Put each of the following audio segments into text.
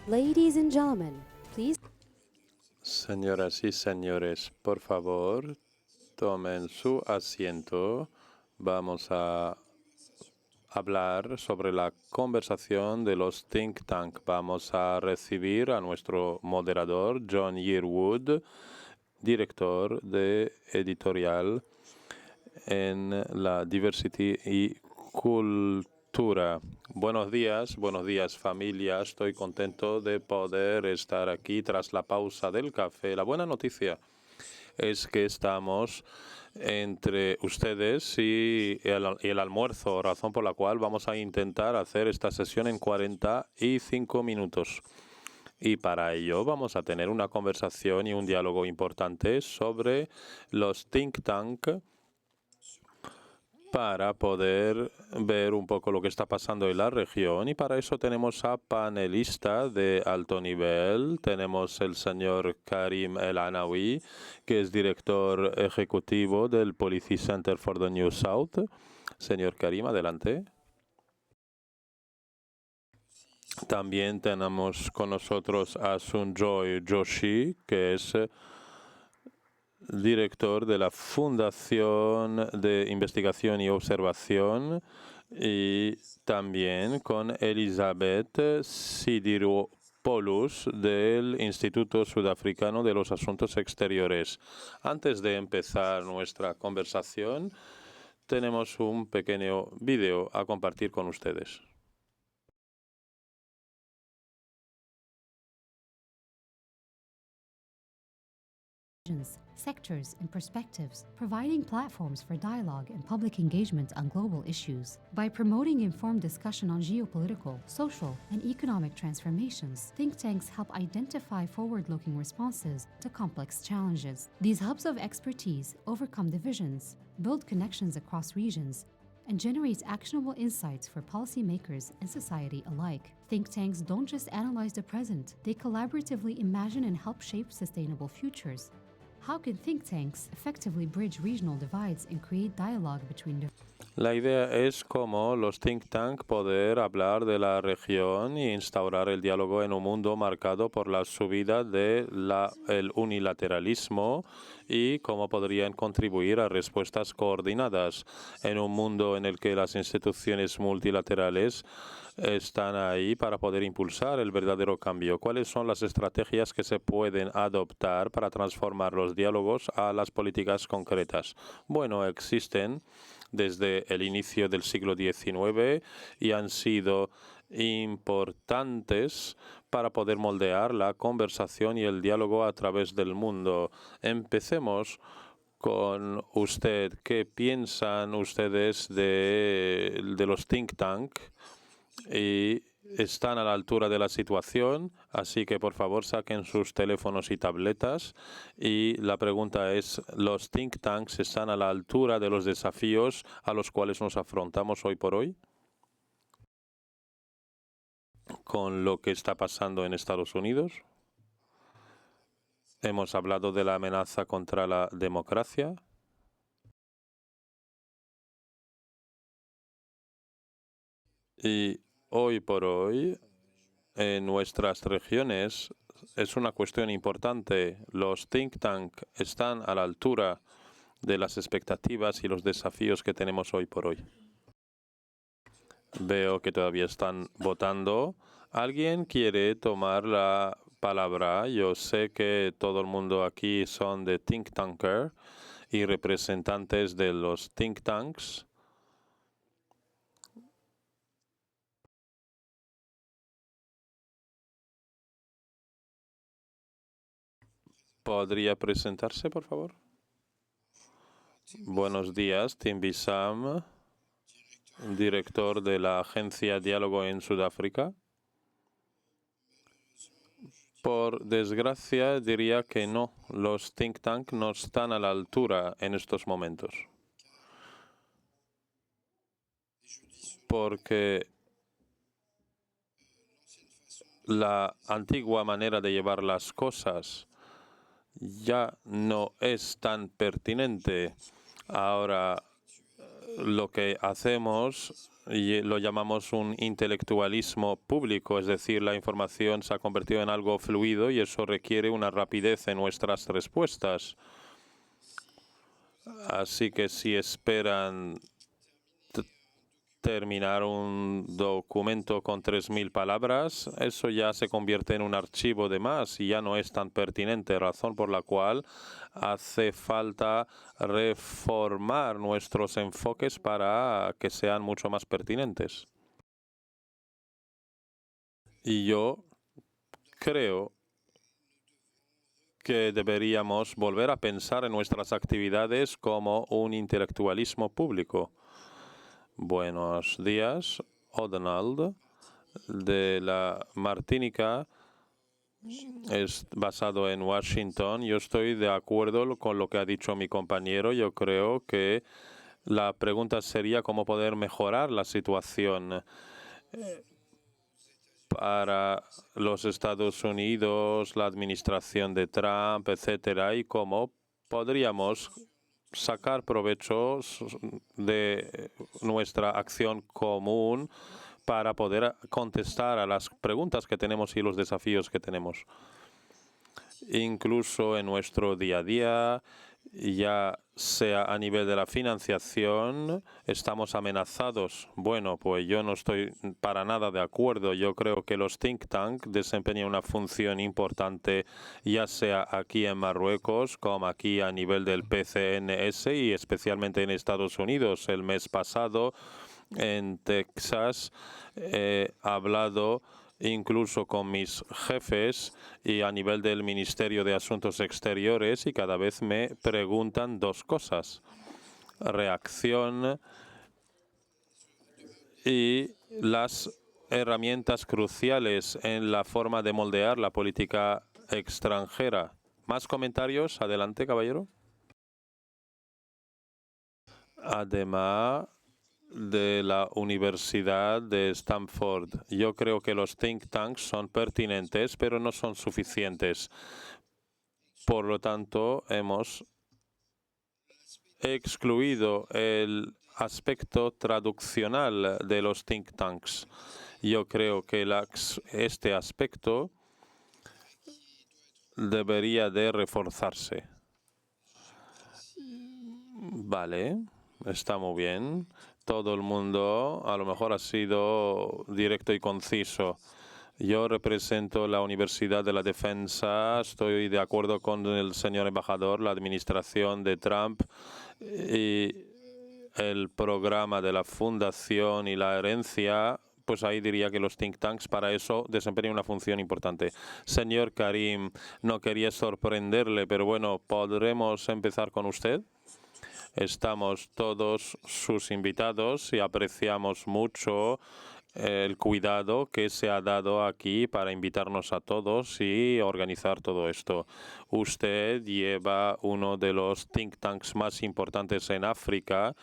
Ladies and gentlemen, please. Señoras y señores, por favor, tomen su asiento. Vamos a hablar sobre la conversación de los think tank. Vamos a recibir a nuestro moderador, John Yearwood, director de editorial en la Diversity y Cultura. Buenos días familia. Estoy contento de poder estar aquí tras la pausa del café. La buena noticia es que estamos entre ustedes y el almuerzo, razón por la cual vamos a intentar hacer esta sesión en 45 minutos. Y para ello vamos a tener una conversación y un diálogo importante sobre los think tank para poder ver un poco lo que está pasando en la región. Y para eso tenemos a panelistas de alto nivel. Tenemos el señor Karim El Anawi, que es director ejecutivo del Policy Center for the New South. Señor Karim, adelante. También tenemos con nosotros a Sunjoy Joshi, que es director de la Fundación de Investigación y Observación, y también con Elizabeth Sidiropoulos del Instituto Sudafricano de los Asuntos Exteriores. Antes de empezar nuestra conversación, tenemos un pequeño video a compartir con ustedes. Sectors and perspectives, providing platforms for dialogue and public engagement on global issues. By promoting informed discussion on geopolitical, social, and economic transformations, think tanks help identify forward-looking responses to complex challenges. These hubs of expertise overcome divisions, build connections across regions, and generate actionable insights for policymakers and society alike. Think tanks don't just analyze the present, they collaboratively imagine and help shape sustainable futures. How can think tanks effectively bridge regional divides and create dialogue between the... La idea es cómo los think tank poder hablar de la región e instaurar el diálogo en un mundo marcado por la subida del unilateralismo y cómo podrían contribuir a respuestas coordinadas en un mundo en el que las instituciones multilaterales están ahí para poder impulsar el verdadero cambio. ¿Cuáles son las estrategias que se pueden adoptar para transformar los diálogos a las políticas concretas? Bueno, existen desde el inicio del siglo XIX y han sido importantes para poder moldear la conversación y el diálogo a través del mundo. Empecemos con usted. ¿Qué piensan ustedes de los think tank? Y están a la altura de la situación, así que por favor saquen sus teléfonos y tabletas. Y la pregunta es, ¿los think tanks están a la altura de los desafíos a los cuales nos afrontamos hoy por hoy? Con lo que está pasando en Estados Unidos. Hemos hablado de la amenaza contra la democracia. Y hoy por hoy, en nuestras regiones, es una cuestión importante. Los think tank están a la altura de las expectativas y los desafíos que tenemos hoy por hoy. Veo que todavía están votando. ¿Alguien quiere tomar la palabra? Yo sé que todo el mundo aquí son de think tanker y representantes de los think tanks. ¿Podría presentarse, por favor? Buenos días, Tim Bissam, director de la agencia Diálogo en Sudáfrica. Por desgracia, diría que no, los think tank no están a la altura en estos momentos. Porque la antigua manera de llevar las cosas ya no es tan pertinente. Ahora lo que hacemos y lo llamamos un intelectualismo público, es decir, la información se ha convertido en algo fluido y eso requiere una rapidez en nuestras respuestas. Así que si esperan terminar un documento con 3.000 palabras, eso ya se convierte en un archivo de más y ya no es tan pertinente, razón por la cual hace falta reformar nuestros enfoques para que sean mucho más pertinentes. Y yo creo que deberíamos volver a pensar en nuestras actividades como un intelectualismo público. Buenos días, O'Donnell, de la Martinica, es basado en Washington. Yo estoy de acuerdo con lo que ha dicho mi compañero. Yo creo que la pregunta sería cómo poder mejorar la situación para los Estados Unidos, la administración de Trump, etcétera, y cómo podríamos sacar provecho de nuestra acción común para poder contestar a las preguntas que tenemos y los desafíos que tenemos. Incluso en nuestro día a día, ya sea a nivel de la financiación, estamos amenazados. Bueno, pues yo no estoy para nada de acuerdo. Yo creo que los think tanks desempeñan una función importante, ya sea aquí en Marruecos como aquí a nivel del PCNS y especialmente en Estados Unidos. El mes pasado en Texas he hablado incluso con mis jefes y a nivel del Ministerio de Asuntos Exteriores y cada vez me preguntan dos cosas: reacción y las herramientas cruciales en la forma de moldear la política extranjera. ¿Más comentarios? Adelante, caballero. Además de la Universidad de Stanford, yo creo que los think tanks son pertinentes, pero no son suficientes. Por lo tanto, hemos excluido el aspecto traduccional de los think tanks. Yo creo que este aspecto debería de reforzarse. Vale, está muy bien. Todo el mundo a lo mejor ha sido directo y conciso. Yo represento la Universidad de la Defensa. Estoy de acuerdo con el señor embajador, la administración de Trump y el programa de la fundación y la herencia. Pues ahí diría que los think tanks para eso desempeñan una función importante. Señor Karim, no quería sorprenderle, pero bueno, ¿podremos empezar con usted? Estamos todos sus invitados y apreciamos mucho el cuidado que se ha dado aquí para invitarnos a todos y organizar todo esto. Usted lleva uno de los think tanks más importantes en África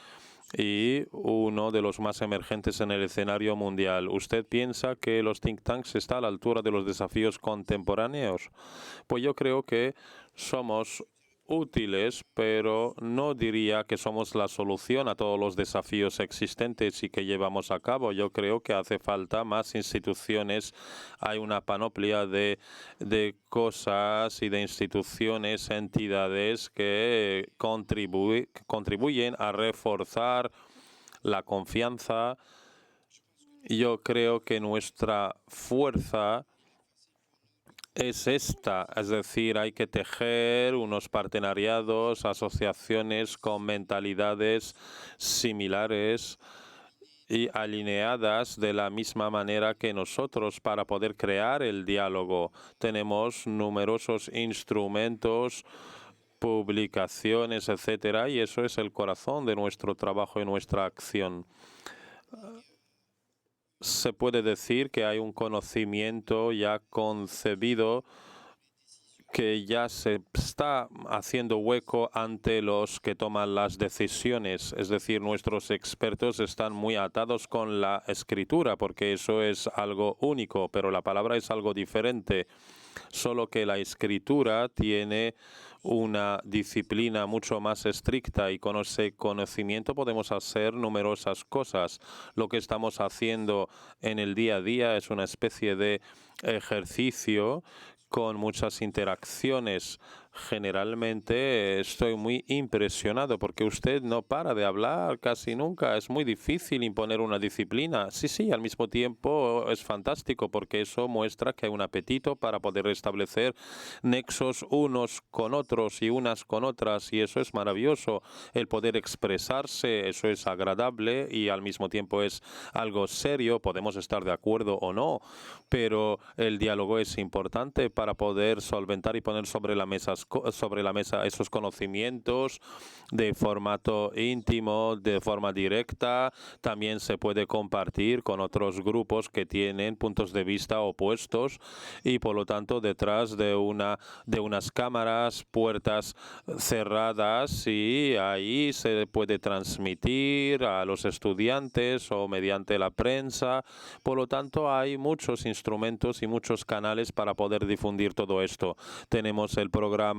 y uno de los más emergentes en el escenario mundial. ¿Usted piensa que los think tanks están a la altura de los desafíos contemporáneos? Pues yo creo que somos útiles, pero no diría que somos la solución a todos los desafíos existentes y que llevamos a cabo. Yo creo que hace falta más instituciones. Hay una panoplia de cosas y de instituciones, entidades que contribuyen a reforzar la confianza. Yo creo que nuestra fuerza es esta, es decir, hay que tejer unos partenariados, asociaciones con mentalidades similares y alineadas de la misma manera que nosotros para poder crear el diálogo. Tenemos numerosos instrumentos, publicaciones, etcétera, y eso es el corazón de nuestro trabajo y nuestra acción. Se puede decir que hay un conocimiento ya concebido que ya se está haciendo hueco ante los que toman las decisiones. Es decir, nuestros expertos están muy atados con la escritura, porque eso es algo único, pero la palabra es algo diferente. Solo que la escritura tiene una disciplina mucho más estricta y con ese conocimiento podemos hacer numerosas cosas. Lo que estamos haciendo en el día a día es una especie de ejercicio con muchas interacciones. Generalmente estoy muy impresionado porque usted no para de hablar casi nunca. Es muy difícil imponer una disciplina. Sí, al mismo tiempo es fantástico porque eso muestra que hay un apetito para poder establecer nexos unos con otros y unas con otras, y eso es maravilloso. El poder expresarse, eso es agradable y al mismo tiempo es algo serio. Podemos estar de acuerdo o no, pero el diálogo es importante para poder solventar y poner sobre la mesa esos conocimientos de formato íntimo, de forma directa. También se puede compartir con otros grupos que tienen puntos de vista opuestos y por lo tanto detrás de unas cámaras, puertas cerradas, y ahí se puede transmitir a los estudiantes o mediante la prensa. Por lo tanto, hay muchos instrumentos y muchos canales para poder difundir todo esto. Tenemos el programa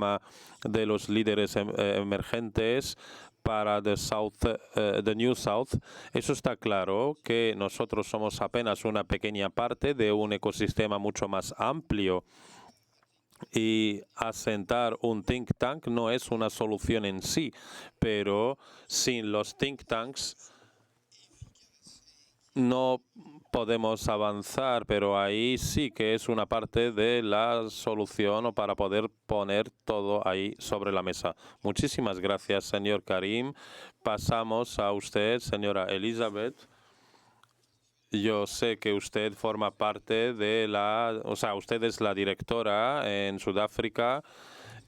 de los líderes emergentes para the New South. Eso está claro, que nosotros somos apenas una pequeña parte de un ecosistema mucho más amplio. Y asentar un think tank no es una solución en sí, pero sin los think tanks no podemos avanzar, pero ahí sí que es una parte de la solución o para poder poner todo ahí sobre la mesa. Muchísimas gracias, señor Karim. Pasamos a usted, señora Elizabeth. Yo sé que usted forma parte de usted es la directora en Sudáfrica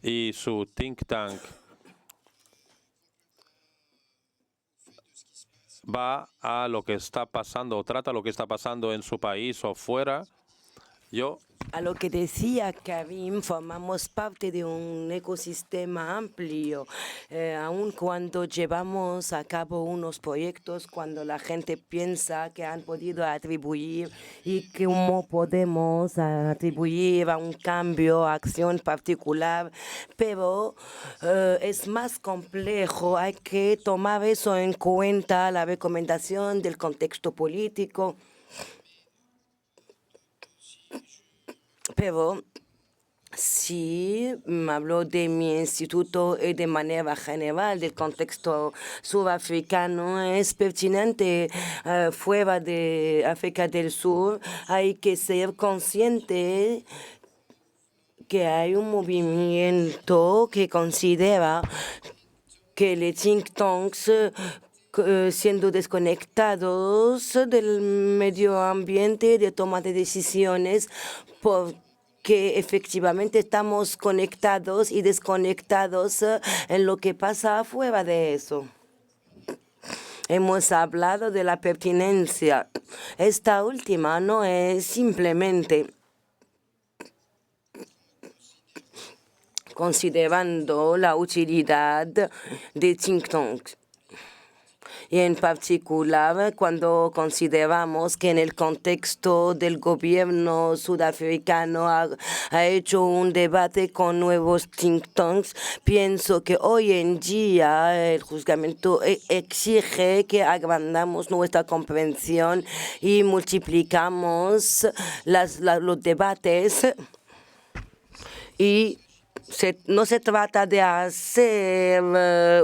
y su think tank va a lo que está pasando o trata lo que está pasando en su país o fuera. A lo que decía Karim, formamos parte de un ecosistema amplio, aun cuando llevamos a cabo unos proyectos, cuando la gente piensa que han podido atribuir y cómo podemos atribuir a un cambio, a acción particular, pero es más complejo. Hay que tomar eso en cuenta, la recomendación del contexto político. Pero si hablo de mi instituto y de manera general del contexto sudafricano, es pertinente fuera de África del Sur. Hay que ser consciente que hay un movimiento que considera que los think tanks siendo desconectados del medio ambiente, de toma de decisiones, porque efectivamente estamos conectados y desconectados en lo que pasa afuera de eso. Hemos hablado de la pertinencia. Esta última no es simplemente considerando la utilidad de think tanks. Y en particular, cuando consideramos que en el contexto del gobierno sudafricano ha hecho un debate con nuevos think tanks, pienso que hoy en día el juzgamiento exige que agrandamos nuestra comprensión y multiplicamos los debates y no se trata de hacer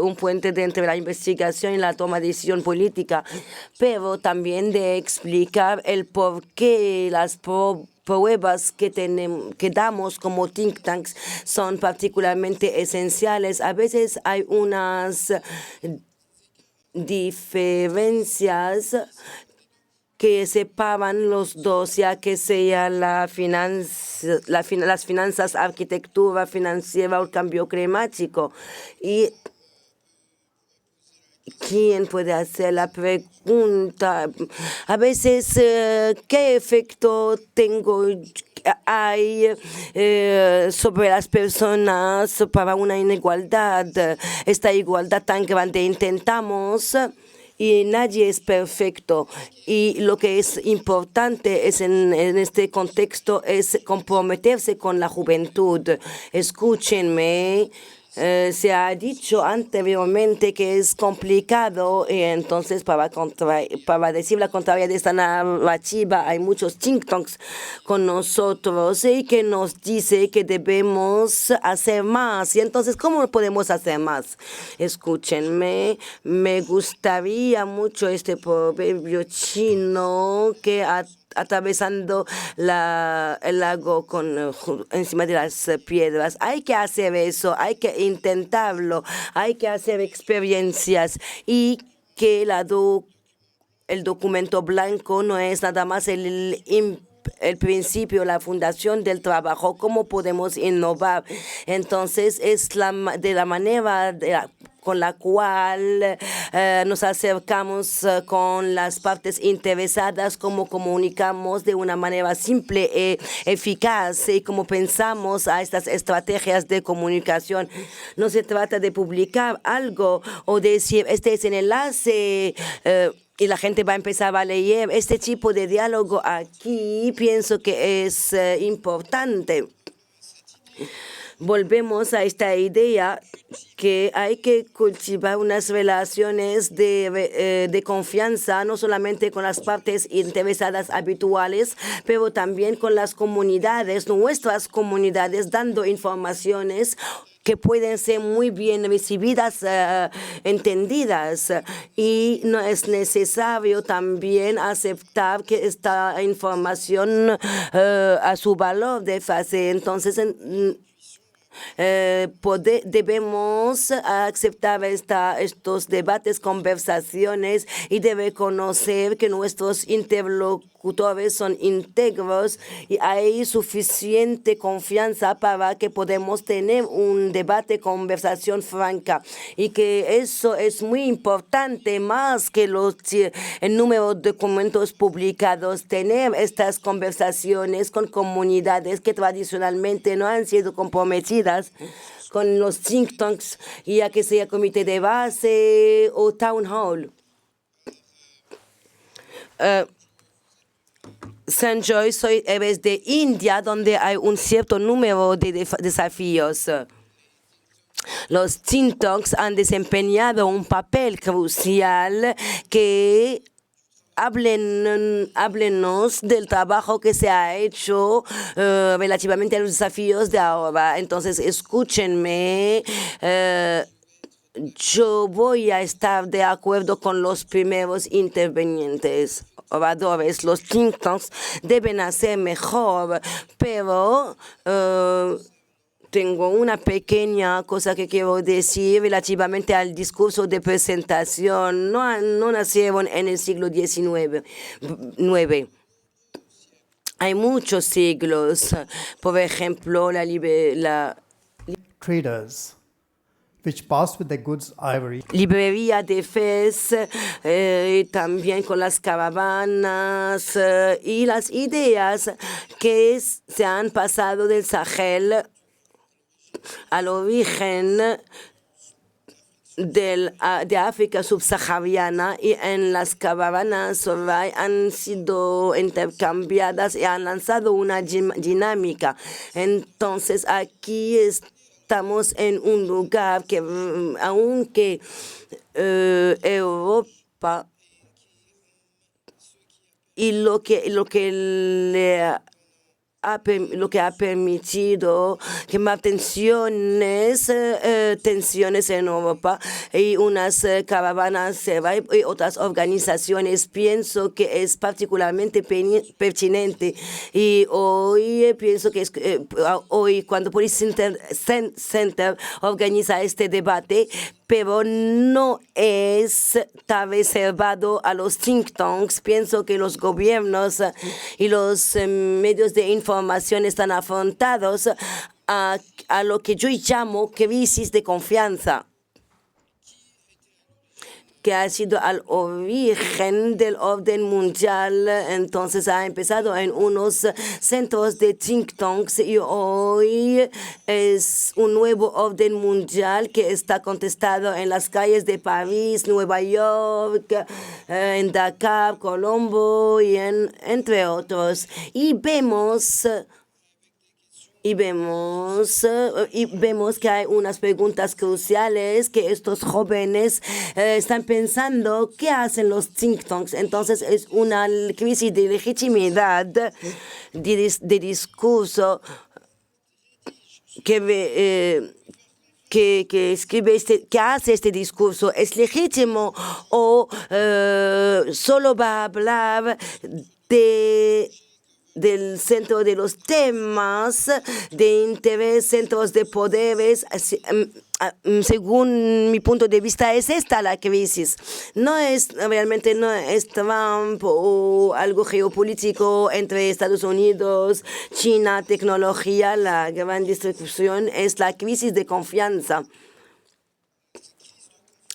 un puente entre la investigación y la toma de decisión política, pero también de explicar el por qué las pruebas que damos como think tanks son particularmente esenciales. A veces hay unas diferencias que separan los dos, ya que sea las finanzas, arquitectura financiera o el cambio climático. Y ¿quién puede hacer la pregunta? A veces, ¿qué efecto tengo hay sobre las personas para una inigualdad, esta igualdad tan grande. Intentamos y nadie es perfecto. Y lo que es importante es en este contexto es comprometerse con la juventud. Escúchenme. Se ha dicho anteriormente que es complicado y entonces para decir la contraria de esta narrativa hay muchos think tanks con nosotros y que nos dice que debemos hacer más. Y entonces, ¿cómo podemos hacer más? Escúchenme, me gustaría mucho este proverbio chino que atravesando el lago encima de las piedras. Hay que hacer eso, hay que intentarlo, hay que hacer experiencias y que el documento blanco no es nada más el principio, la fundación del trabajo, cómo podemos innovar. Entonces, es de la manera con la cual nos acercamos con las partes interesadas, cómo comunicamos de una manera simple e eficaz y cómo pensamos a estas estrategias de comunicación. No se trata de publicar algo o decir, este es el enlace, y la gente va a empezar a leer. Este tipo de diálogo aquí pienso que es importante. Volvemos a esta idea que hay que cultivar unas relaciones de confianza, no solamente con las partes interesadas habituales, pero también con las comunidades, nuestras comunidades, dando informaciones que pueden ser muy bien recibidas, entendidas, y no es necesario también aceptar que esta información a su valor de fase. Entonces, debemos aceptar estos debates, conversaciones y de reconocer que nuestros interlocutores son íntegros y hay suficiente confianza para que podamos tener un debate, conversación franca, y que eso es muy importante, más que el número de documentos publicados, tener estas conversaciones con comunidades que tradicionalmente no han sido comprometidas con los think tanks, ya que sea comité de base o town hall. Sanjoy, eres de India, donde hay un cierto número de desafíos. Los think tanks han desempeñado un papel crucial que háblenos del trabajo que se ha hecho relativamente a los desafíos de ahora. Entonces, escúchenme. Yo voy a estar de acuerdo con los primeros intervenientes. Oradores, los think tanks deben hacer mejor, pero tengo una pequeña cosa que quiero decir relativamente al discurso de presentación. No nacieron en el siglo XIX. Hay muchos siglos. Por ejemplo, traders, which passed with their goods ivory. Librería de Fez, también con las caravanas y las ideas que se han pasado del Sahel al origen de África subsahariana, y en las caravanas han sido intercambiadas y han lanzado una dinámica. Entonces aquí estamos en un lugar que, aunque Europa y lo que ha permitido que más tensiones en Europa y unas caravanas y otras organizaciones. Pienso que es particularmente pertinente, y hoy pienso que hoy cuando Policy Center organiza este debate, pero no está reservado a los think tanks. Pienso que los gobiernos y los medios de información están afrontados a lo que yo llamo crisis de confianza. que ha sido al origen del orden mundial. Entonces ha empezado en unos centros de think tanks y hoy es un nuevo orden mundial que está contestado en las calles de París, Nueva York, en Dakar, Colombo y entre otros. Y vemos que hay unas preguntas cruciales que estos jóvenes están pensando qué hacen los think tanks. Entonces es una crisis de legitimidad de discurso que escribe que hace este discurso. ¿Es legítimo o solo va a hablar del centro de los temas de interés, centros de poderes? Según mi punto de vista, es esta la crisis. Realmente no es Trump o algo geopolítico entre Estados Unidos, China, tecnología, la gran distribución, es la crisis de confianza.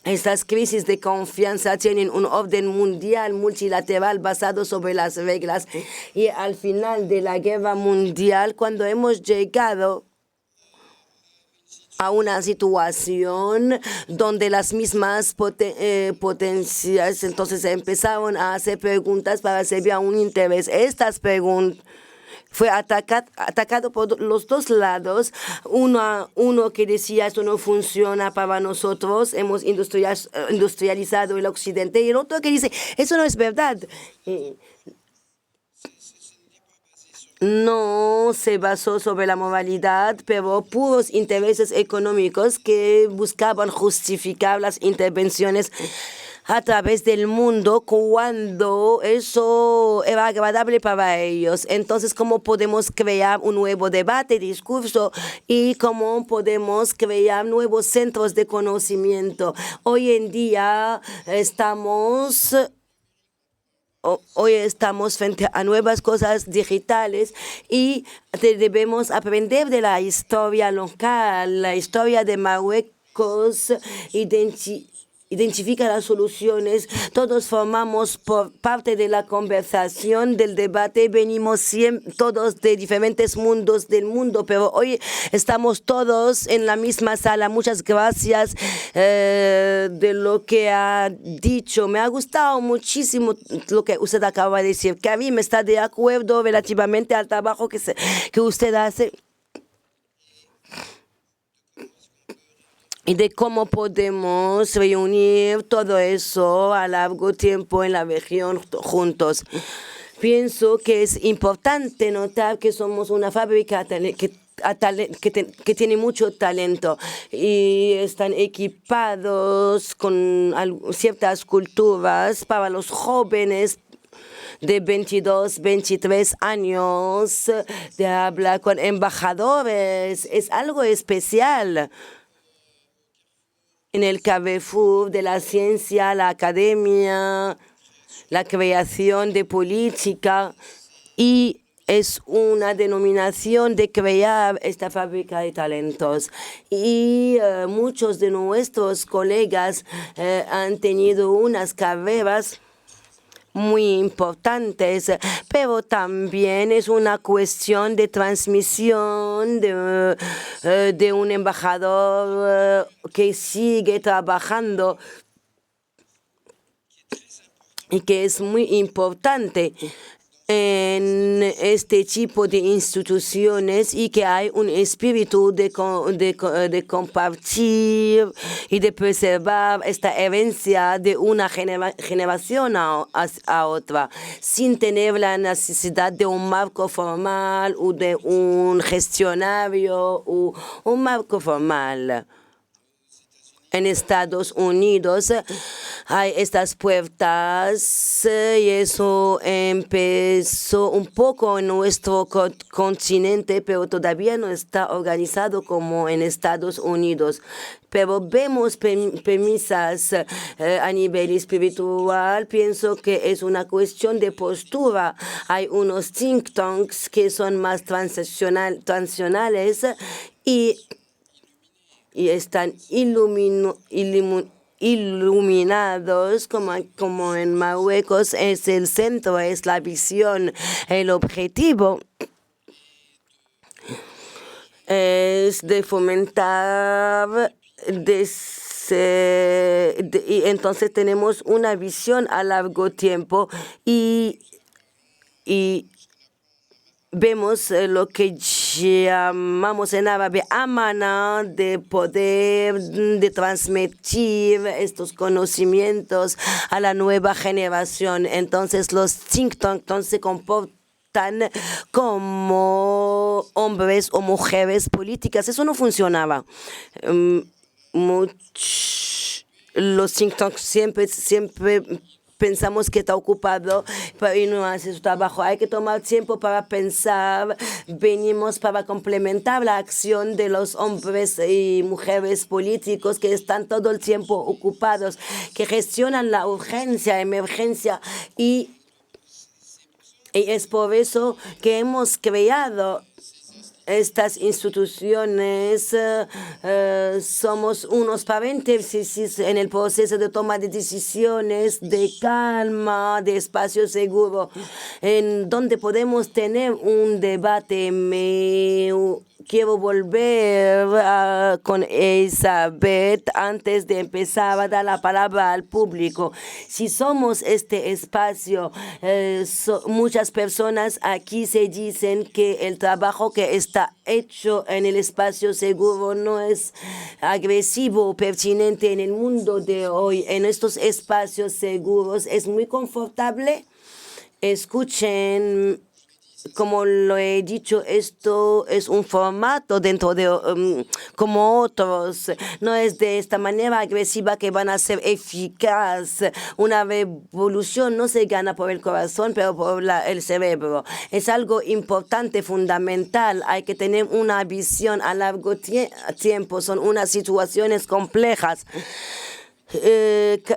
Estas crisis de confianza tienen un orden mundial multilateral basado sobre las reglas. Y al final de la guerra mundial, cuando hemos llegado a una situación donde las mismas potencias entonces empezaron a hacer preguntas para servir a un interés. Estas preguntas fue atacado por los dos lados. Uno que decía esto no funciona para nosotros, hemos industrializado el occidente, y el otro que dice eso no es verdad. No se basó sobre la moralidad, pero puros intereses económicos que buscaban justificar las intervenciones a través del mundo cuando eso era agradable para ellos. Entonces, ¿cómo podemos crear un nuevo debate, discurso, y cómo podemos crear nuevos centros de conocimiento? Hoy en día estamos frente a nuevas cosas digitales y debemos aprender de la historia local. La historia de Marruecos identifica las soluciones. Todos formamos parte de la conversación, del debate. Venimos todos de diferentes mundos del mundo, pero hoy estamos todos en la misma sala. Muchas gracias de lo que ha dicho. Me ha gustado muchísimo lo que usted acaba de decir. Karim está de acuerdo relativamente al trabajo que usted hace y de cómo podemos reunir todo eso a largo tiempo en la región juntos. Pienso que es importante notar que somos una fábrica que tiene mucho talento y están equipados con ciertas culturas para los jóvenes de 22, 23 años, de hablar con embajadores. Es algo especial. En el Carrefour de la ciencia, la academia, la creación de política, y es una denominación de crear esta fábrica de talentos. Y muchos de nuestros colegas han tenido unas carreras muy importantes, pero también es una cuestión de transmisión de un embajador que sigue trabajando y que es muy importante en este tipo de instituciones, y que hay un espíritu de compartir y de preservar esta herencia de una generación a otra, sin tener la necesidad de un marco formal o de un gestionario o un marco formal. En Estados Unidos hay estas puertas y eso empezó un poco en nuestro continente, pero todavía no está organizado como en Estados Unidos. Pero vemos premisas a nivel espiritual. Pienso que es una cuestión de postura. Hay unos think tanks que son más transicionales y están iluminados, como en Marruecos, es el centro, es la visión, el objetivo es de fomentar, y entonces tenemos una visión a largo tiempo y vemos lo que llamamos en árabe amana, de poder de transmitir estos conocimientos a la nueva generación. Entonces los think tanks se comportan como hombres o mujeres políticas. Eso no funcionaba. Los think tanks siempre pensamos que está ocupado y no hace su trabajo. Hay que tomar tiempo para pensar. Venimos para complementar la acción de los hombres y mujeres políticos que están todo el tiempo ocupados, que gestionan la urgencia, emergencia y es por eso que hemos creado estas instituciones. Somos unos paréntesis en el proceso de toma de decisiones, de calma, de espacio seguro, en donde podemos tener un debate. Quiero volver con Elizabeth antes de empezar a dar la palabra al público. Si somos este espacio, muchas personas aquí se dicen que el trabajo que está hecho en el espacio seguro no es agresivo o pertinente en el mundo de hoy. En estos espacios seguros es muy confortable. Escuchen. Como lo he dicho, esto es un formato dentro de como otros. No es de esta manera agresiva que van a ser eficaz. Una revolución no se gana por el corazón, pero por el cerebro. Es algo importante, fundamental. Hay que tener una visión a largo tiempo. Son unas situaciones complejas.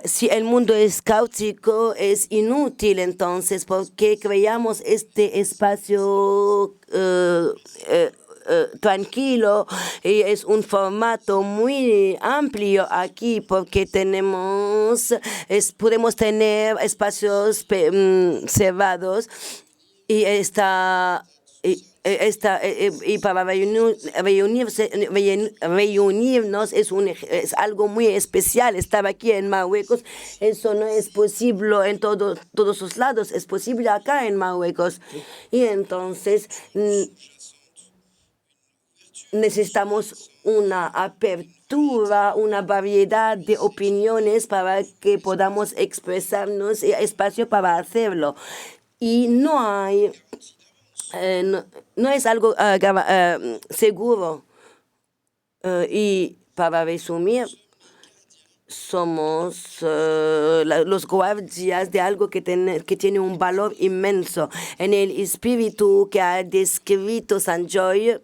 Si el mundo es caótico, es inútil. Entonces, ¿por qué creamos este espacio tranquilo? Y es un formato muy amplio aquí porque podemos tener espacios cerrados y para reunirnos es algo muy especial. Estar aquí en Marruecos, eso no es posible en todos los lados, es posible acá en Marruecos. Y entonces necesitamos una apertura, una variedad de opiniones para que podamos expresarnos y espacio para hacerlo. Y no hay... no es algo seguro. Y para resumir, somos los guardias de algo que tiene un valor inmenso. En el espíritu que ha descrito Sanjoy,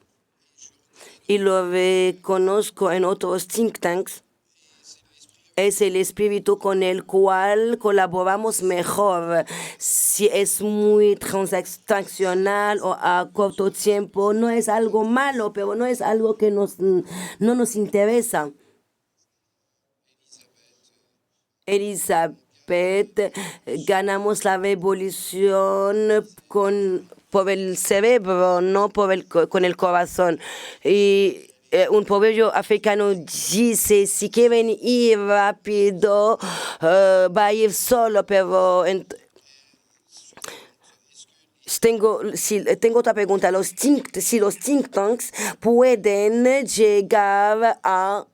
y lo reconozco en otros think tanks, es el espíritu con el cual colaboramos mejor. Si es muy transaccional o a corto tiempo, no es algo malo, pero no es algo que no nos interesa. Elizabeth, ganamos la revolución por el cerebro, no con el corazón. Y un proverbio africano dice, si quieren ir rápido, va a ir solo, pero... Tengo otra pregunta. Si los think tanks pueden llegar a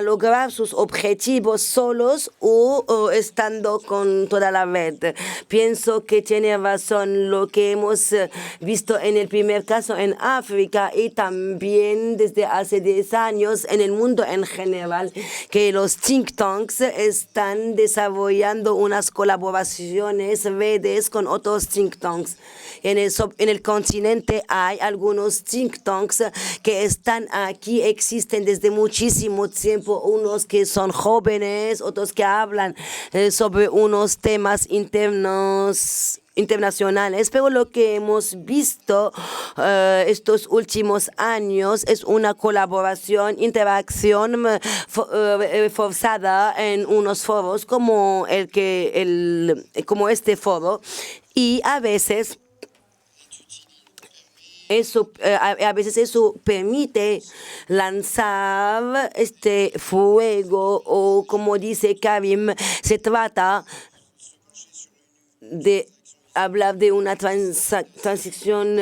lograr sus objetivos solos o estando con toda la red. Pienso que tiene razón lo que hemos visto en el primer caso en África y también desde hace 10 años en el mundo en general, que los think tanks están desarrollando unas colaboraciones, redes con otros think tanks. En el continente hay algunos think tanks que están aquí, existen desde muchísimo tiempo, unos que son jóvenes, otros que hablan sobre unos temas internos internacionales, pero lo que hemos visto estos últimos años es una colaboración, interacción forzada en unos foros como como este foro, y a veces eso permite lanzar este fuego, o como dice Karim, se trata de hablar de una transición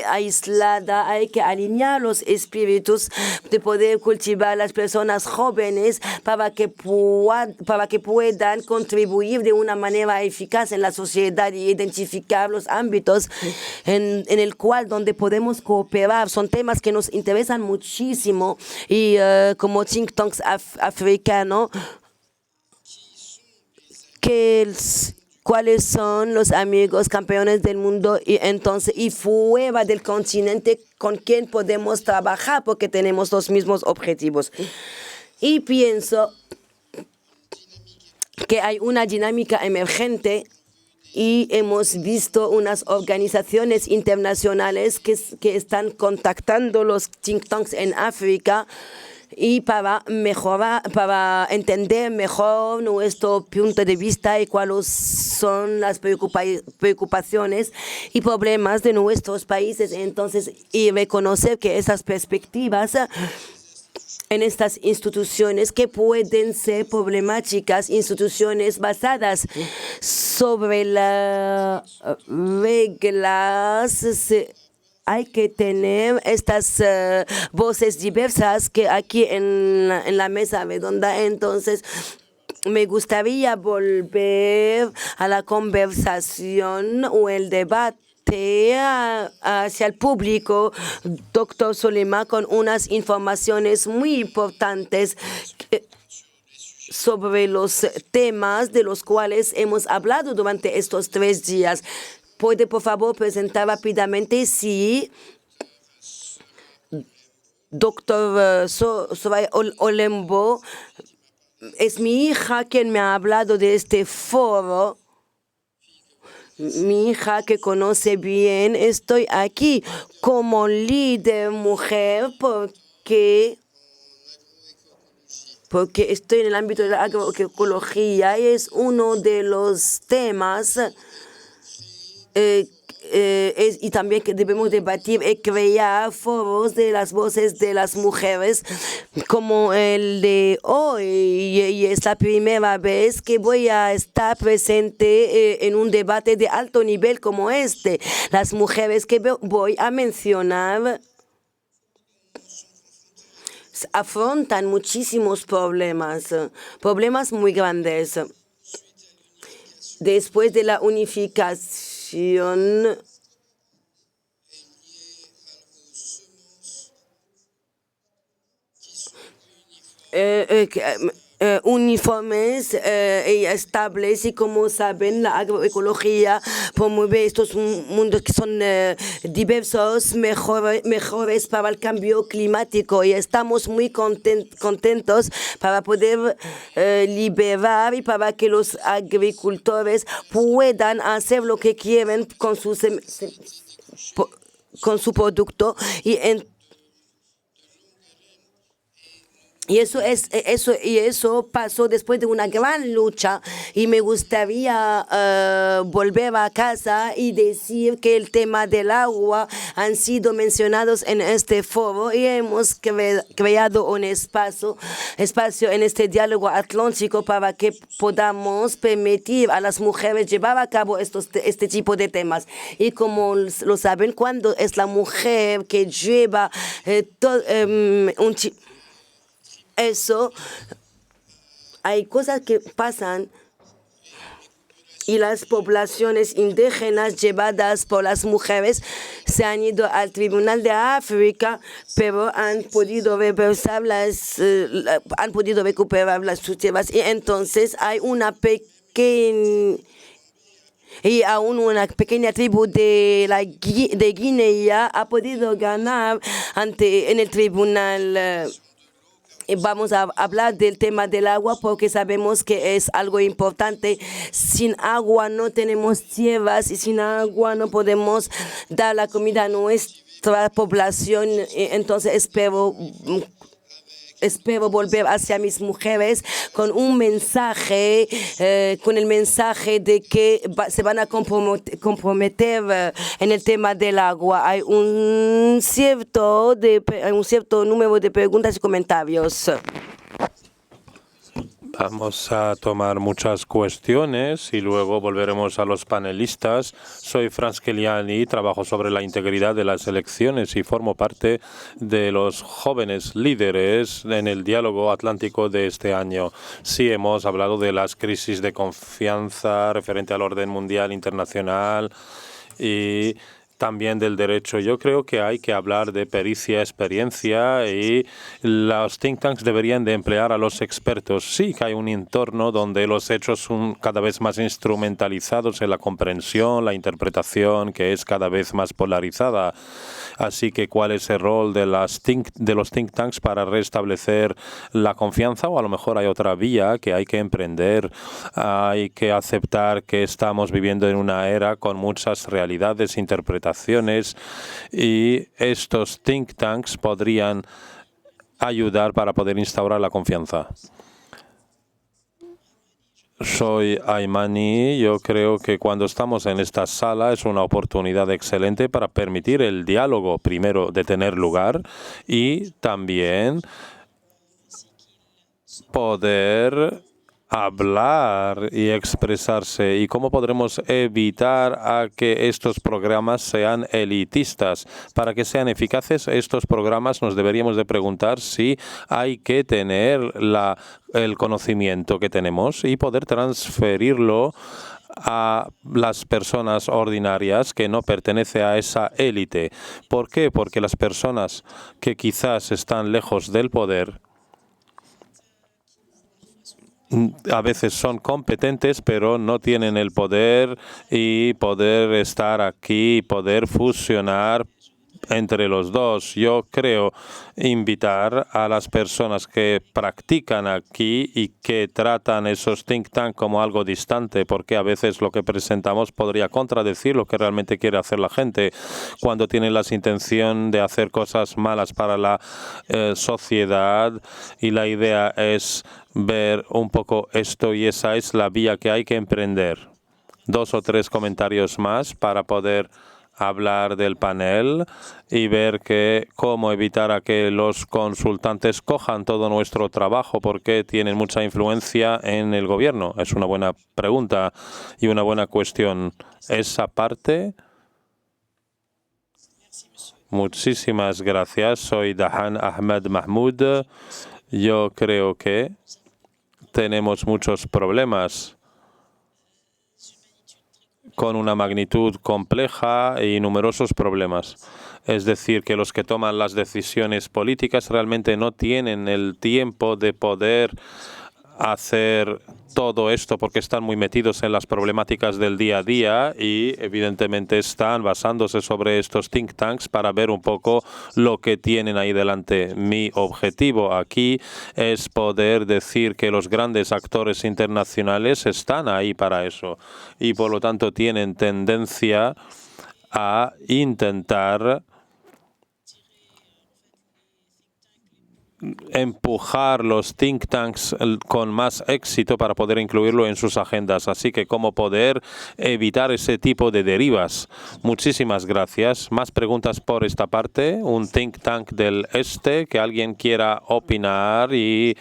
aislada. Hay que alinear los espíritus de poder cultivar las personas jóvenes para que puedan contribuir de una manera eficaz en la sociedad y identificar los ámbitos en el cual donde podemos cooperar. Son temas que nos interesan muchísimo, y como think tanks africanos, cuáles son los amigos campeones del mundo y fuera del continente con quien podemos trabajar porque tenemos los mismos objetivos. Y pienso que hay una dinámica emergente, y hemos visto unas organizaciones internacionales que están contactando los think tanks en África, y para entender mejor nuestro punto de vista y cuáles son las preocupaciones y problemas de nuestros países. Entonces, y reconocer que esas perspectivas en estas instituciones que pueden ser problemáticas, instituciones basadas sobre las reglas, hay que tener estas voces diversas que aquí en la mesa redonda. Entonces, me gustaría volver a la conversación o el debate hacia el público, doctor Solema, con unas informaciones muy importantes sobre los temas de los cuales hemos hablado durante estos 3 días. ¿Puede, por favor, presentar rápidamente si doctor Soraya Olembo es mi hija quien me ha hablado de este foro? Mi hija que conoce bien. Estoy aquí como líder mujer porque estoy en el ámbito de la agroecología, y es uno de los temas y también que debemos debatir y crear foros de las voces de las mujeres como el de hoy, y es la primera vez que voy a estar presente en un debate de alto nivel como este. Las mujeres que voy a mencionar afrontan muchísimos problemas muy grandes. Después de la unificación uniformes y estables, y como saben, la agroecología promueve estos mundos que son diversos, mejores para el cambio climático, y estamos muy contentos para poder liberar y para que los agricultores puedan hacer lo que quieren con su producto, y eso pasó después de una gran lucha, y me gustaría volver a casa y decir que el tema del agua han sido mencionados en este foro, y hemos creado un espacio en este diálogo atlántico para que podamos permitir a las mujeres llevar a cabo este tipo de temas. Y como lo saben, cuando es la mujer que lleva eso, hay cosas que pasan, y las poblaciones indígenas llevadas por las mujeres se han ido al Tribunal de África, pero han podido recuperar sus tierras, y entonces hay una pequeña tribu de Guinea ha podido ganar en el tribunal vamos a hablar del tema del agua porque sabemos que es algo importante. Sin agua no tenemos tierras y sin agua no podemos dar la comida a nuestra población. Entonces espero volver hacia mis mujeres con un mensaje, con el mensaje de que se van a comprometer en el tema del agua. Hay un cierto número de preguntas y comentarios. Vamos a tomar muchas cuestiones y luego volveremos a los panelistas. Soy Franz Keliani, trabajo sobre la integridad de las elecciones y formo parte de los jóvenes líderes en el diálogo atlántico de este año. Sí, hemos hablado de las crisis de confianza referente al orden mundial internacional y también del derecho. Yo creo que hay que hablar de pericia, experiencia y los think tanks deberían de emplear a los expertos. Sí que hay un entorno donde los hechos son cada vez más instrumentalizados en la comprensión, la interpretación, que es cada vez más polarizada. Así que, ¿cuál es el rol de los think tanks para restablecer la confianza? O a lo mejor hay otra vía que hay que emprender. Hay que aceptar que estamos viviendo en una era con muchas realidades, interpretaciones, y estos think tanks podrían ayudar para poder instaurar la confianza. Soy Aymani. Yo creo que cuando estamos en esta sala es una oportunidad excelente para permitir el diálogo, primero, de tener lugar y también poder hablar y expresarse. ¿Y cómo podremos evitar a que estos programas sean elitistas? Para que sean eficaces estos programas nos deberíamos de preguntar si hay que tener el conocimiento que tenemos y poder transferirlo a las personas ordinarias que no pertenecen a esa élite. ¿Por qué? Porque las personas que quizás están lejos del poder a veces son competentes, pero no tienen el poder y poder estar aquí y poder fusionar entre los dos. Yo creo invitar a las personas que practican aquí y que tratan esos think tanks como algo distante, porque a veces lo que presentamos podría contradecir lo que realmente quiere hacer la gente cuando tienen la intención de hacer cosas malas para la sociedad, y la idea es ver un poco esto y esa es la vía que hay que emprender. 2 o 3 comentarios más para poder hablar del panel y ver cómo evitar a que los consultantes cojan todo nuestro trabajo porque tienen mucha influencia en el gobierno. Es una buena pregunta y una buena cuestión. Esa parte. Muchísimas gracias. Soy Dahan Ahmed Mahmoud. Yo creo que tenemos muchos problemas con una magnitud compleja y numerosos problemas. Es decir, que los que toman las decisiones políticas realmente no tienen el tiempo de poder hacer todo esto porque están muy metidos en las problemáticas del día a día y evidentemente están basándose sobre estos think tanks para ver un poco lo que tienen ahí delante. Mi objetivo aquí es poder decir que los grandes actores internacionales están ahí para eso y por lo tanto tienen tendencia a intentar empujar los think tanks con más éxito para poder incluirlo en sus agendas. Así que cómo poder evitar ese tipo de derivas. Muchísimas gracias. Más preguntas por esta parte. Un think tank del este, que alguien quiera opinar y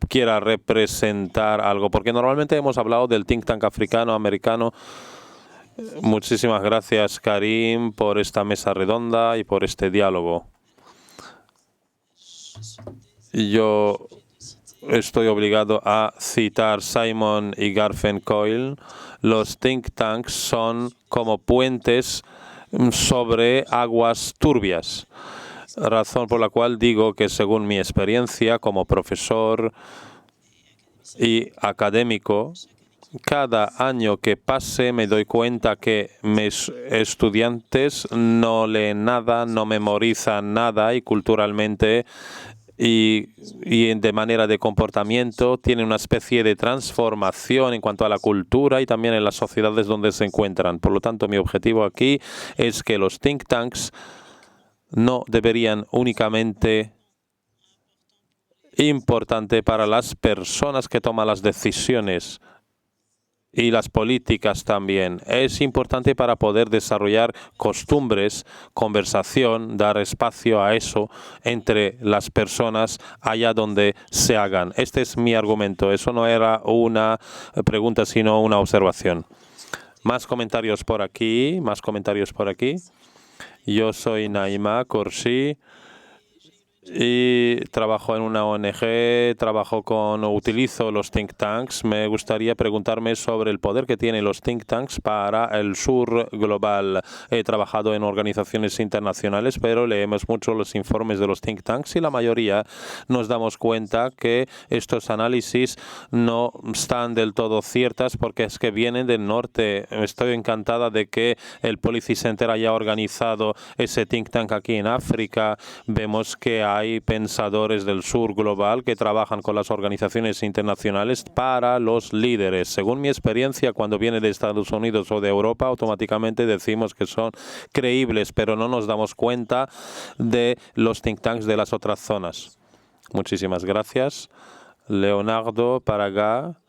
quiera representar algo. Porque normalmente hemos hablado del think tank africano, americano. Muchísimas gracias, Karim, por esta mesa redonda y por este diálogo. Yo estoy obligado a citar Simon y Garfinkel. Los think tanks son como puentes sobre aguas turbias. Razón por la cual digo que según mi experiencia como profesor y académico, cada año que pase me doy cuenta que mis estudiantes no leen nada, no memorizan nada y culturalmente y de manera de comportamiento tienen una especie de transformación en cuanto a la cultura y también en las sociedades donde se encuentran. Por lo tanto, mi objetivo aquí es que los think tanks no deberían únicamente importante para las personas que toman las decisiones y las políticas también. Es importante para poder desarrollar costumbres, conversación, dar espacio a eso entre las personas allá donde se hagan. Este es mi argumento. Eso no era una pregunta, sino una observación. Más comentarios por aquí, más comentarios por aquí. Yo soy Naima Korsi y trabajo en una ONG, utilizo los think tanks. Me gustaría preguntarme sobre el poder que tienen los think tanks para el sur global. He trabajado en organizaciones internacionales, pero leemos mucho los informes de los think tanks y la mayoría nos damos cuenta que estos análisis no están del todo ciertas porque es que vienen del norte. Estoy encantada de que el Policy Center haya organizado ese think tank aquí en África. Vemos que hay pensadores del sur global que trabajan con las organizaciones internacionales para los líderes. Según mi experiencia, cuando viene de Estados Unidos o de Europa, automáticamente decimos que son creíbles, pero no nos damos cuenta de los think tanks de las otras zonas. Muchísimas gracias. Leonardo Paragá,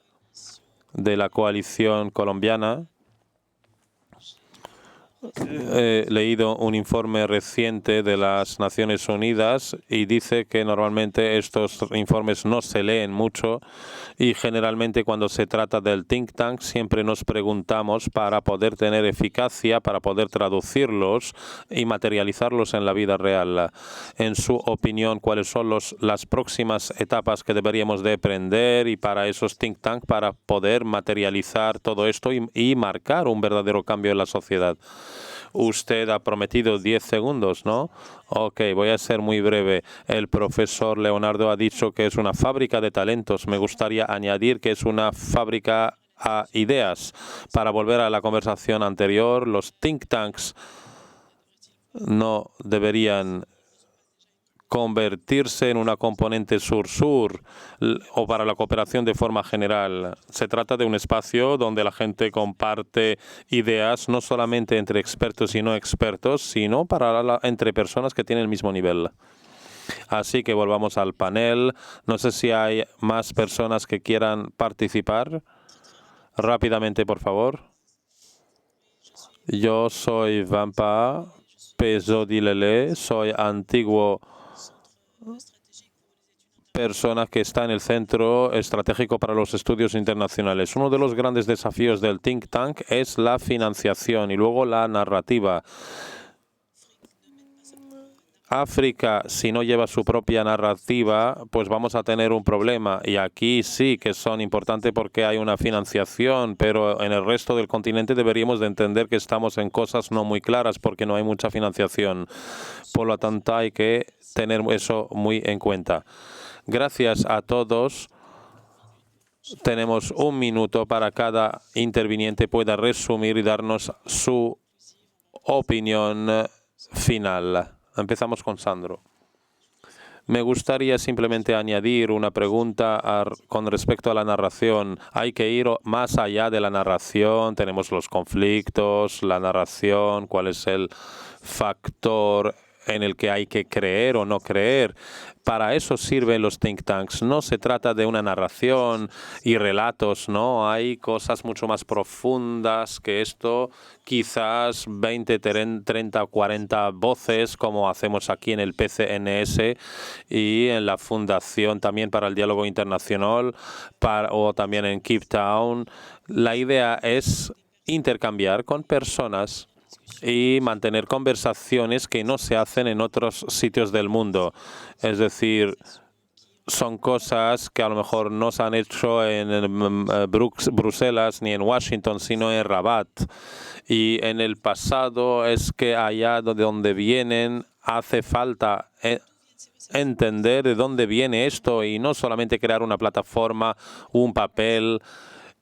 de la Coalición Colombiana. He leído un informe reciente de las Naciones Unidas y dice que normalmente estos informes no se leen mucho y generalmente cuando se trata del think tank siempre nos preguntamos para poder tener eficacia, para poder traducirlos y materializarlos en la vida real. En su opinión, ¿cuáles son las próximas etapas que deberíamos de aprender y para esos think tank para poder materializar todo esto y marcar un verdadero cambio en la sociedad? Usted ha prometido 10 segundos, ¿no? Ok, voy a ser muy breve. El profesor Leonardo ha dicho que es una fábrica de talentos. Me gustaría añadir que es una fábrica a ideas. Para volver a la conversación anterior, los think tanks no deberían convertirse en una componente sur-sur o para la cooperación de forma general. Se trata de un espacio donde la gente comparte ideas no solamente entre expertos y no expertos, sino entre personas que tienen el mismo nivel. Así que volvamos al panel. No sé si hay más personas que quieran participar. Rápidamente, por favor. Yo soy Vampa Pezodilele, soy antiguo persona que está en el Centro Estratégico para los Estudios Internacionales. Uno de los grandes desafíos del think tank es la financiación y luego la narrativa. África, si no lleva su propia narrativa, pues vamos a tener un problema. Y aquí sí que son importantes porque hay una financiación, pero en el resto del continente deberíamos de entender que estamos en cosas no muy claras porque no hay mucha financiación. Por lo tanto, hay que tener eso muy en cuenta. Gracias a todos. Tenemos un minuto para cada interviniente pueda resumir y darnos su opinión final. Empezamos con Sandro. Me gustaría simplemente añadir una pregunta con respecto a la narración. Hay que ir más allá de la narración. Tenemos los conflictos, la narración, cuál es el factor en el que hay que creer o no creer. Para eso sirven los think tanks. No se trata de una narración y relatos, ¿no? Hay cosas mucho más profundas que esto. Quizás 20, 30, 40 voces, como hacemos aquí en el PCNS y en la Fundación también para el Diálogo Internacional o también en Cape Town. La idea es intercambiar con personas y mantener conversaciones que no se hacen en otros sitios del mundo. Es decir, son cosas que a lo mejor no se han hecho en Bruselas ni en Washington, sino en Rabat. Y en el pasado es que allá de donde vienen hace falta entender de dónde viene esto y no solamente crear una plataforma, un papel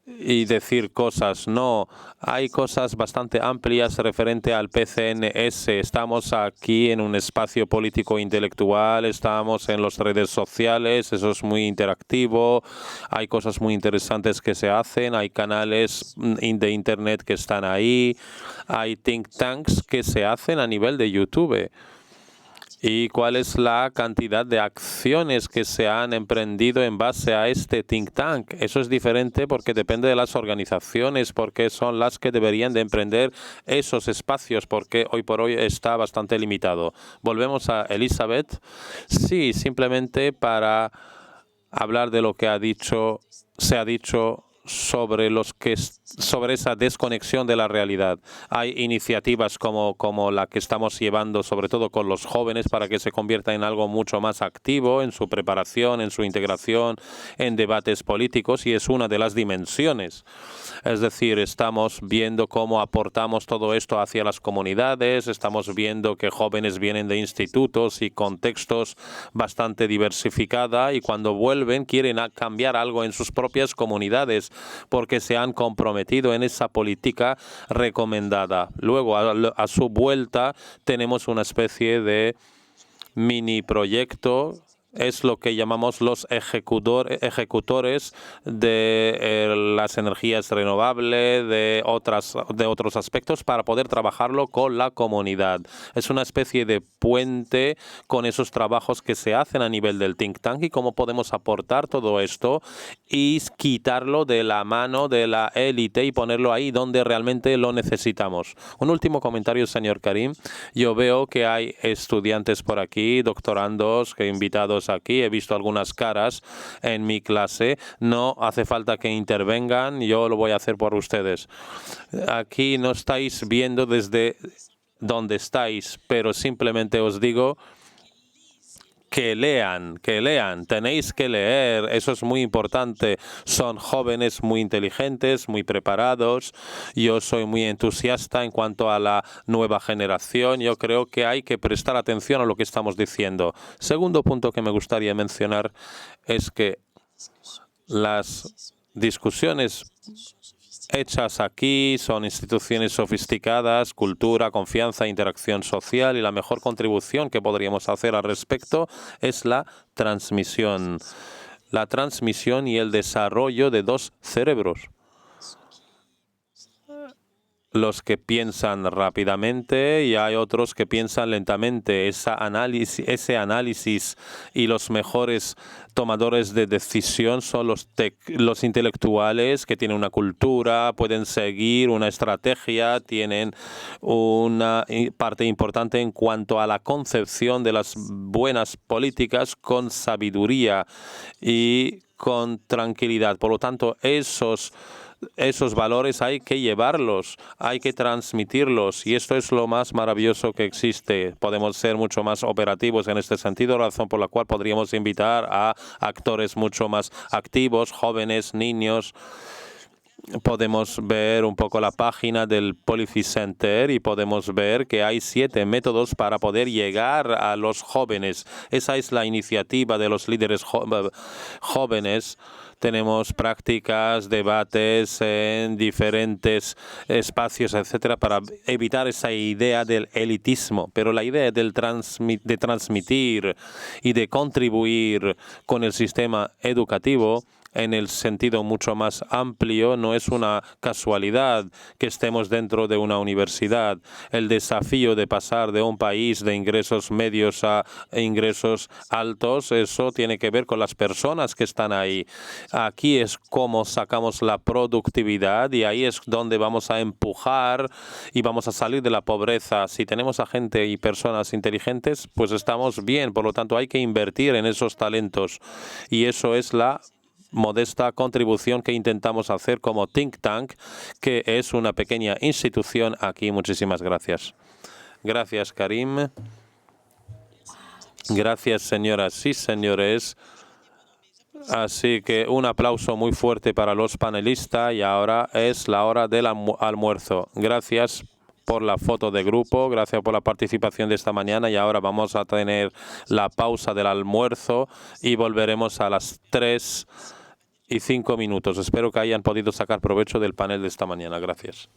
y decir cosas. No, hay cosas bastante amplias referente al PCNS. Estamos aquí en un espacio político intelectual, estamos en las redes sociales, eso es muy interactivo, hay cosas muy interesantes que se hacen, hay canales de internet que están ahí, hay think tanks que se hacen a nivel de YouTube. ¿Y cuál es la cantidad de acciones que se han emprendido en base a este think tank? Eso es diferente porque depende de las organizaciones, porque son las que deberían de emprender esos espacios, porque hoy por hoy está bastante limitado. Volvemos a Elizabeth. Sí, simplemente para hablar de lo que se ha dicho sobre esa desconexión de la realidad. Hay iniciativas como la que estamos llevando, sobre todo con los jóvenes, para que se convierta en algo mucho más activo en su preparación, en su integración en debates políticos, y es una de las dimensiones. Es decir, estamos viendo cómo aportamos todo esto hacia las comunidades, estamos viendo que jóvenes vienen de institutos y contextos bastante diversificados, y cuando vuelven quieren cambiar algo en sus propias comunidades, porque se han comprometido en esa política recomendada. Luego, a su vuelta, tenemos una especie de mini proyecto. Es lo que llamamos los ejecutores de las energías renovables, de otros aspectos, para poder trabajarlo con la comunidad. Es una especie de puente con esos trabajos que se hacen a nivel del think tank y cómo podemos aportar todo esto y quitarlo de la mano de la élite y ponerlo ahí donde realmente lo necesitamos. Un último comentario, señor Karim. Yo veo que hay estudiantes por aquí, doctorandos, invitados aquí. He visto algunas caras en mi clase. No hace falta que intervengan, yo lo voy a hacer por ustedes. Aquí no estáis viendo desde donde estáis, pero simplemente os digo que lean, tenéis que leer, eso es muy importante. Son jóvenes muy inteligentes, muy preparados. Yo soy muy entusiasta en cuanto a la nueva generación. Yo creo que hay que prestar atención a lo que estamos diciendo. Segundo punto que me gustaría mencionar es que las discusiones hechas aquí son instituciones sofisticadas, cultura, confianza, interacción social, y la mejor contribución que podríamos hacer al respecto es la transmisión. La transmisión y el desarrollo de dos cerebros. Los que piensan rápidamente y hay otros que piensan lentamente. Ese análisis y los mejores tomadores de decisión son los intelectuales que tienen una cultura, pueden seguir una estrategia, tienen una parte importante en cuanto a la concepción de las buenas políticas con sabiduría y con tranquilidad. Por lo tanto, esos valores hay que llevarlos, hay que transmitirlos, y esto es lo más maravilloso que existe. Podemos ser mucho más operativos en este sentido, razón por la cual podríamos invitar a actores mucho más activos, jóvenes, niños. Podemos ver un poco la página del Policy Center y podemos ver que hay 7 métodos para poder llegar a los jóvenes. Esa es la iniciativa de los líderes jóvenes. Tenemos prácticas, debates en diferentes espacios, etcétera, para evitar esa idea del elitismo. Pero la idea de transmitir y de contribuir con el sistema educativo en el sentido mucho más amplio, no es una casualidad que estemos dentro de una universidad. El desafío de pasar de un país de ingresos medios a ingresos altos, eso tiene que ver con las personas que están ahí. Aquí es cómo sacamos la productividad y ahí es donde vamos a empujar y vamos a salir de la pobreza. Si tenemos a gente y personas inteligentes, pues estamos bien. Por lo tanto, hay que invertir en esos talentos, y eso es la modesta contribución que intentamos hacer como Think Tank, que es una pequeña institución aquí. Muchísimas gracias. Gracias, Karim. Gracias, señoras y señores. Así que un aplauso muy fuerte para los panelistas, y ahora es la hora del almuerzo. Gracias por la foto de grupo, gracias por la participación de esta mañana, y ahora vamos a tener la pausa del almuerzo y volveremos a las 3 y 5 minutos. Espero que hayan podido sacar provecho del panel de esta mañana. Gracias.